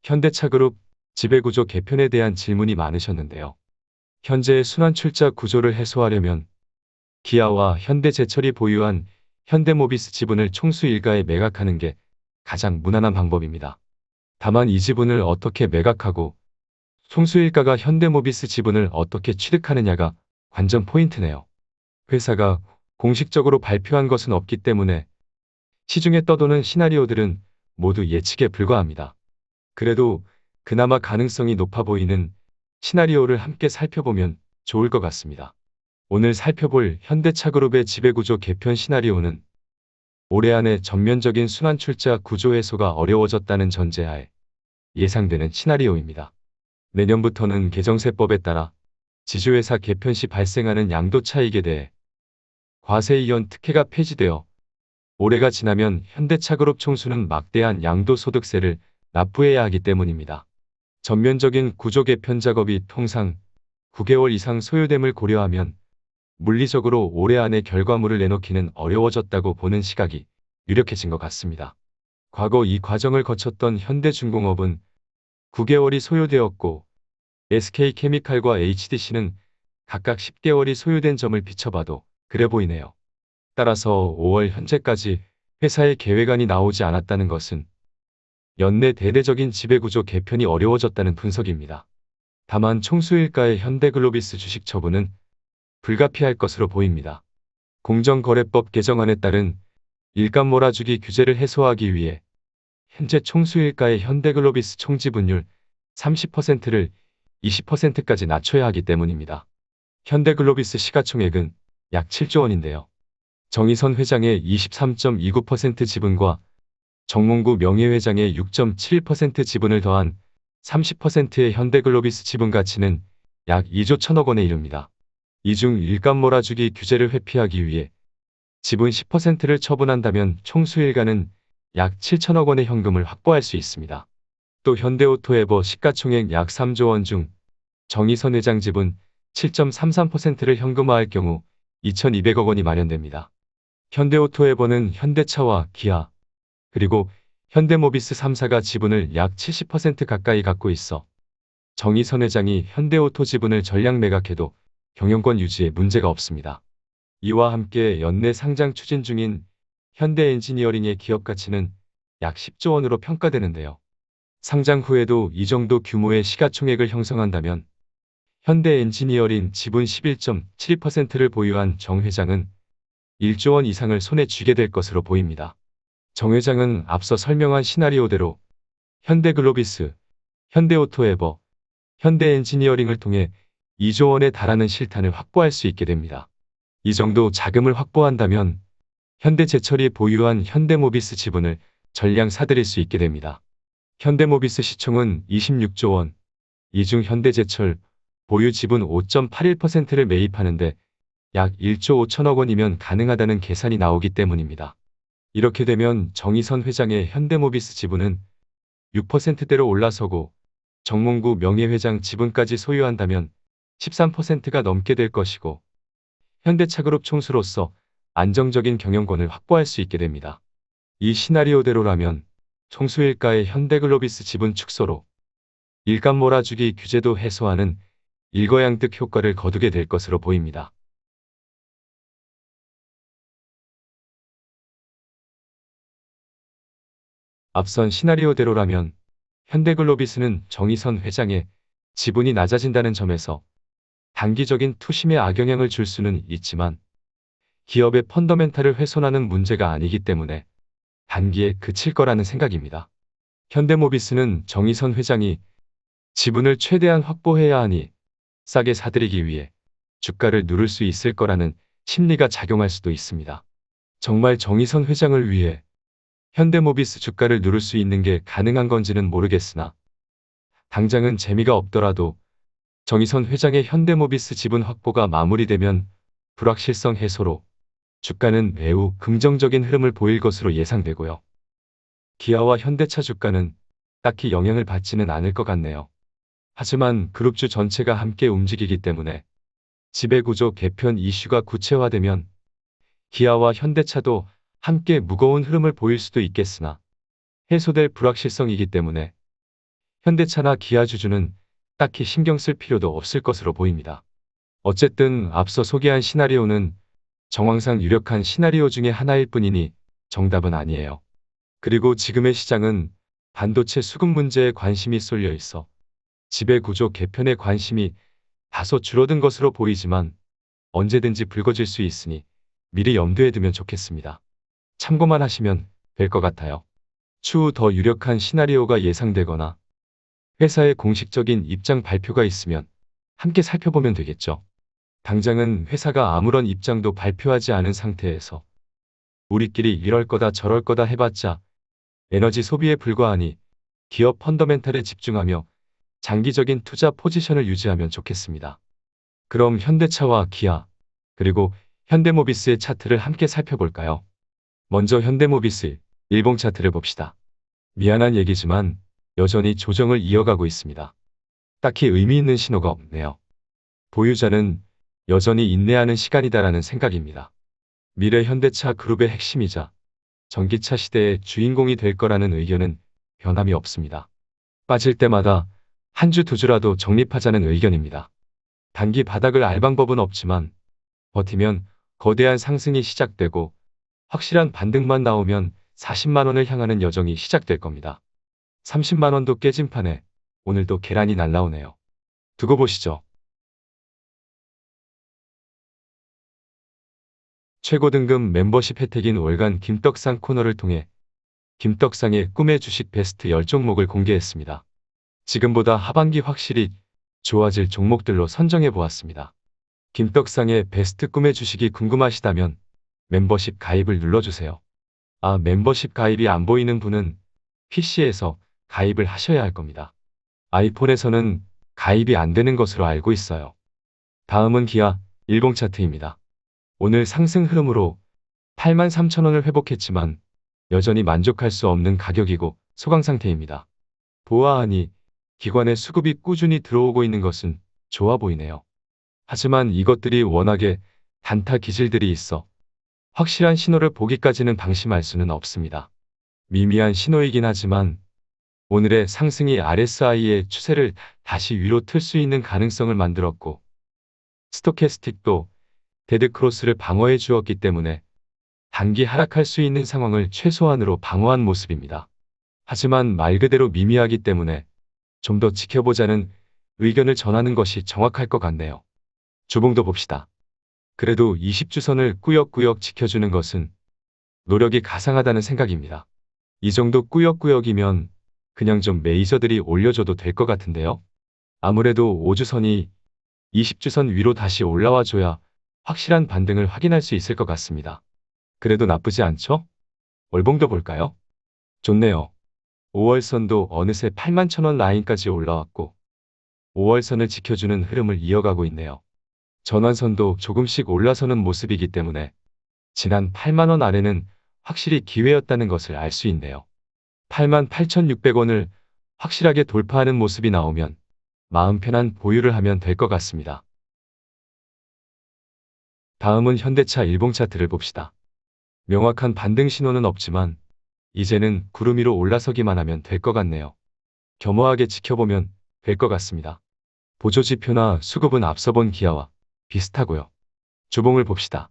현대차그룹 지배구조 개편에 대한 질문이 많으셨는데요. 현재의 순환출자 구조를 해소하려면 기아와 현대제철이 보유한 현대모비스 지분을 총수 일가에 매각하는 게 가장 무난한 방법입니다. 다만 이 지분을 어떻게 매각하고 총수 일가가 현대모비스 지분을 어떻게 취득하느냐가 관전 포인트네요. 회사가 공식적으로 발표한 것은 없기 때문에 시중에 떠도는 시나리오들은 모두 예측에 불과합니다. 그래도 그나마 가능성이 높아 보이는 시나리오를 함께 살펴보면 좋을 것 같습니다. 오늘 살펴볼 현대차그룹의 지배구조 개편 시나리오는 올해 안에 전면적인 순환출자 구조 해소가 어려워졌다는 전제하에 예상되는 시나리오입니다. 내년부터는 개정세법에 따라 지주회사 개편 시 발생하는 양도 차익에 대해 과세이연 특혜가 폐지되어 올해가 지나면 현대차그룹 총수는 막대한 양도소득세를 납부해야 하기 때문입니다. 전면적인 구조 개편 작업이 통상 9개월 이상 소요됨을 고려하면 물리적으로 올해 안에 결과물을 내놓기는 어려워졌다고 보는 시각이 유력해진 것 같습니다. 과거 이 과정을 거쳤던 현대중공업은 9개월이 소요되었고 SK케미칼과 HDC는 각각 10개월이 소요된 점을 비춰봐도 그래 보이네요. 따라서 5월 현재까지 회사의 계획안이 나오지 않았다는 것은 연내 대대적인 지배구조 개편이 어려워졌다는 분석입니다. 다만 총수일가의 현대글로비스 주식 처분은 불가피할 것으로 보입니다. 공정거래법 개정안에 따른 일감 몰아주기 규제를 해소하기 위해 현재 총수일가의 현대글로비스 총지분율 30%를 20%까지 낮춰야 하기 때문입니다. 현대글로비스 시가총액은 약 7조 원인데요. 정의선 회장의 23.29% 지분과 정몽구 명예회장의 6.7% 지분을 더한 30%의 현대글로비스 지분 가치는 약 2조 1천억 원에 이릅니다. 이 중 일감 몰아주기 규제를 회피하기 위해 지분 10%를 처분한다면 총수일가는 약 7천억 원의 현금을 확보할 수 있습니다. 또 현대오토에버 시가총액 약 3조 원 중 정의선 회장 지분 7.33%를 현금화할 경우 2,200억 원이 마련됩니다. 현대오토에버는 현대차와 기아, 그리고 현대모비스 3사가 지분을 약 70% 가까이 갖고 있어 정의선 회장이 현대오토 지분을 전량 매각해도 경영권 유지에 문제가 없습니다. 이와 함께 연내 상장 추진 중인 현대엔지니어링의 기업 가치는 약 10조 원으로 평가되는데요. 상장 후에도 이 정도 규모의 시가총액을 형성한다면 현대엔지니어링 지분 11.72%를 보유한 정 회장은 1조 원 이상을 손에 쥐게 될 것으로 보입니다. 정 회장은 앞서 설명한 시나리오대로 현대글로비스, 현대오토에버, 현대엔지니어링을 통해 2조 원에 달하는 실탄을 확보할 수 있게 됩니다. 이 정도 자금을 확보한다면 현대제철이 보유한 현대모비스 지분을 전량 사들일 수 있게 됩니다. 현대모비스 시총은 26조 원, 이 중 현대제철 보유 지분 5.81%를 매입하는데 약 1조 5천억 원이면 가능하다는 계산이 나오기 때문입니다. 이렇게 되면 정의선 회장의 현대모비스 지분은 6%대로 올라서고 정몽구 명예회장 지분까지 소유한다면 13%가 넘게 될 것이고 현대차그룹 총수로서 안정적인 경영권을 확보할 수 있게 됩니다. 이 시나리오대로라면 총수일가의 현대글로비스 지분 축소로 일감 몰아주기 규제도 해소하는 일거양득 효과를 거두게 될 것으로 보입니다. 앞선 시나리오대로라면 현대글로비스는 정의선 회장의 지분이 낮아진다는 점에서 단기적인 투심에 악영향을 줄 수는 있지만 기업의 펀더멘탈을 훼손하는 문제가 아니기 때문에 단기에 그칠 거라는 생각입니다. 현대모비스는 정의선 회장이 지분을 최대한 확보해야 하니 싸게 사들이기 위해 주가를 누를 수 있을 거라는 심리가 작용할 수도 있습니다. 정말 정의선 회장을 위해 현대모비스 주가를 누를 수 있는 게 가능한 건지는 모르겠으나 당장은 재미가 없더라도 정의선 회장의 현대모비스 지분 확보가 마무리되면 불확실성 해소로 주가는 매우 긍정적인 흐름을 보일 것으로 예상되고요. 기아와 현대차 주가는 딱히 영향을 받지는 않을 것 같네요. 하지만 그룹주 전체가 함께 움직이기 때문에 지배구조 개편 이슈가 구체화되면 기아와 현대차도 함께 무거운 흐름을 보일 수도 있겠으나 해소될 불확실성이기 때문에 현대차나 기아 주주는 딱히 신경 쓸 필요도 없을 것으로 보입니다. 어쨌든 앞서 소개한 시나리오는 정황상 유력한 시나리오 중에 하나일 뿐이니 정답은 아니에요. 그리고 지금의 시장은 반도체 수급 문제에 관심이 쏠려 있어 지배구조 개편에 관심이 다소 줄어든 것으로 보이지만 언제든지 불거질 수 있으니 미리 염두에 두면 좋겠습니다. 참고만 하시면 될 것 같아요. 추후 더 유력한 시나리오가 예상되거나 회사의 공식적인 입장 발표가 있으면 함께 살펴보면 되겠죠. 당장은 회사가 아무런 입장도 발표하지 않은 상태에서 우리끼리 이럴 거다 저럴 거다 해봤자 에너지 소비에 불과하니 기업 펀더멘탈에 집중하며 장기적인 투자 포지션을 유지하면 좋겠습니다. 그럼 현대차와 기아, 그리고 현대모비스의 차트를 함께 살펴볼까요? 먼저 현대모비스 일봉 차트를 봅시다. 미안한 얘기지만 여전히 조정을 이어가고 있습니다. 딱히 의미 있는 신호가 없네요. 보유자는 여전히 인내하는 시간이다라는 생각입니다. 미래 현대차 그룹의 핵심이자 전기차 시대의 주인공이 될 거라는 의견은 변함이 없습니다. 빠질 때마다 한 주 두 주라도 적립하자는 의견입니다. 단기 바닥을 알 방법은 없지만 버티면 거대한 상승이 시작되고 확실한 반등만 나오면 40만 원을 향하는 여정이 시작될 겁니다. 30만 원도 깨진 판에 오늘도 계란이 날라오네요. 두고 보시죠. 최고 등급 멤버십 혜택인 월간 김떡상 코너를 통해 김떡상의 꿈의 주식 베스트 10종목을 공개했습니다. 지금보다 하반기 확실히 좋아질 종목들로 선정해 보았습니다. 김떡상의 베스트 꿈의 주식이 궁금하시다면 멤버십 가입을 눌러주세요. 멤버십 가입이 안 보이는 분은 PC에서 가입을 하셔야 할 겁니다. 아이폰에서는 가입이 안 되는 것으로 알고 있어요. 다음은 기아 일봉 차트입니다. 오늘 상승 흐름으로 83,000원을 회복했지만 여전히 만족할 수 없는 가격이고 소강 상태입니다. 보아하니 기관의 수급이 꾸준히 들어오고 있는 것은 좋아 보이네요. 하지만 이것들이 워낙에 단타 기질들이 있어 확실한 신호를 보기까지는 방심할 수는 없습니다. 미미한 신호이긴 하지만 오늘의 상승이 RSI의 추세를 다시 위로 틀 수 있는 가능성을 만들었고 스토캐스틱도 데드크로스를 방어해 주었기 때문에 단기 하락할 수 있는 상황을 최소한으로 방어한 모습입니다. 하지만 말 그대로 미미하기 때문에 좀 더 지켜보자는 의견을 전하는 것이 정확할 것 같네요. 주봉도 봅시다. 그래도 20주선을 꾸역꾸역 지켜주는 것은 노력이 가상하다는 생각입니다. 이 정도 꾸역꾸역이면 그냥 좀 메이저들이 올려줘도 될 것 같은데요. 아무래도 5주선이 20주선 위로 다시 올라와 줘야 확실한 반등을 확인할 수 있을 것 같습니다. 그래도 나쁘지 않죠? 월봉도 볼까요? 좋네요. 5월선도 어느새 81,000원 라인까지 올라왔고 5월선을 지켜주는 흐름을 이어가고 있네요. 전환선도 조금씩 올라서는 모습이기 때문에 지난 8만원 아래는 확실히 기회였다는 것을 알 수 있네요. 88,600원을 확실하게 돌파하는 모습이 나오면 마음 편한 보유를 하면 될 것 같습니다. 다음은 현대차 일봉 차트를 봅시다. 명확한 반등 신호는 없지만 이제는 구름 위로 올라서기만 하면 될 것 같네요. 겸허하게 지켜보면 될 것 같습니다. 보조지표나 수급은 앞서 본 기아와 비슷하고요. 주봉을 봅시다.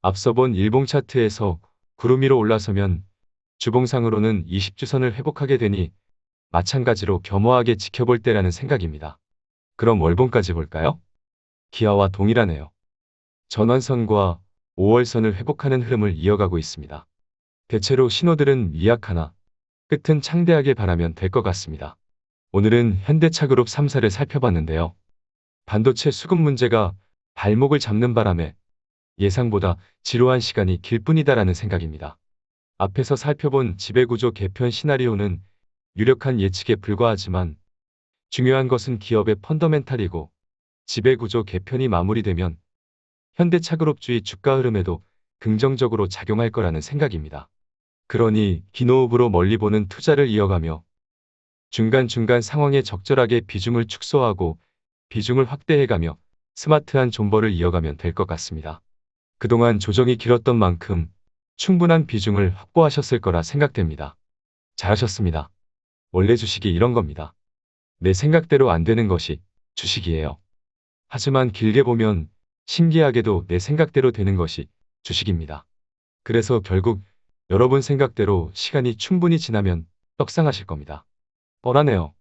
앞서 본 일봉 차트에서 구름 위로 올라서면 주봉상으로는 20주선을 회복하게 되니 마찬가지로 겸허하게 지켜볼 때라는 생각입니다. 그럼 월봉까지 볼까요? 기아와 동일하네요. 전환선과 5월선을 회복하는 흐름을 이어가고 있습니다. 대체로 신호들은 미약하나 끝은 창대하게 바라면 될 것 같습니다. 오늘은 현대차그룹 3사를 살펴봤는데요. 반도체 수급 문제가 발목을 잡는 바람에 예상보다 지루한 시간이 길 뿐이다라는 생각입니다. 앞에서 살펴본 지배구조 개편 시나리오는 유력한 예측에 불과하지만 중요한 것은 기업의 펀더멘탈이고 지배구조 개편이 마무리되면 현대차그룹주의 주가 흐름에도 긍정적으로 작용할 거라는 생각입니다. 그러니 기노흡으로 멀리 보는 투자를 이어가며 중간중간 상황에 적절하게 비중을 축소하고 비중을 확대해가며 스마트한 존버를 이어가면 될 것 같습니다. 그동안 조정이 길었던 만큼 충분한 비중을 확보하셨을 거라 생각됩니다. 잘하셨습니다. 원래 주식이 이런 겁니다. 내 생각대로 안 되는 것이 주식이에요. 하지만 길게 보면 신기하게도 내 생각대로 되는 것이 주식입니다. 그래서 결국 여러분 생각대로 시간이 충분히 지나면 떡상하실 겁니다. 뻔하네요.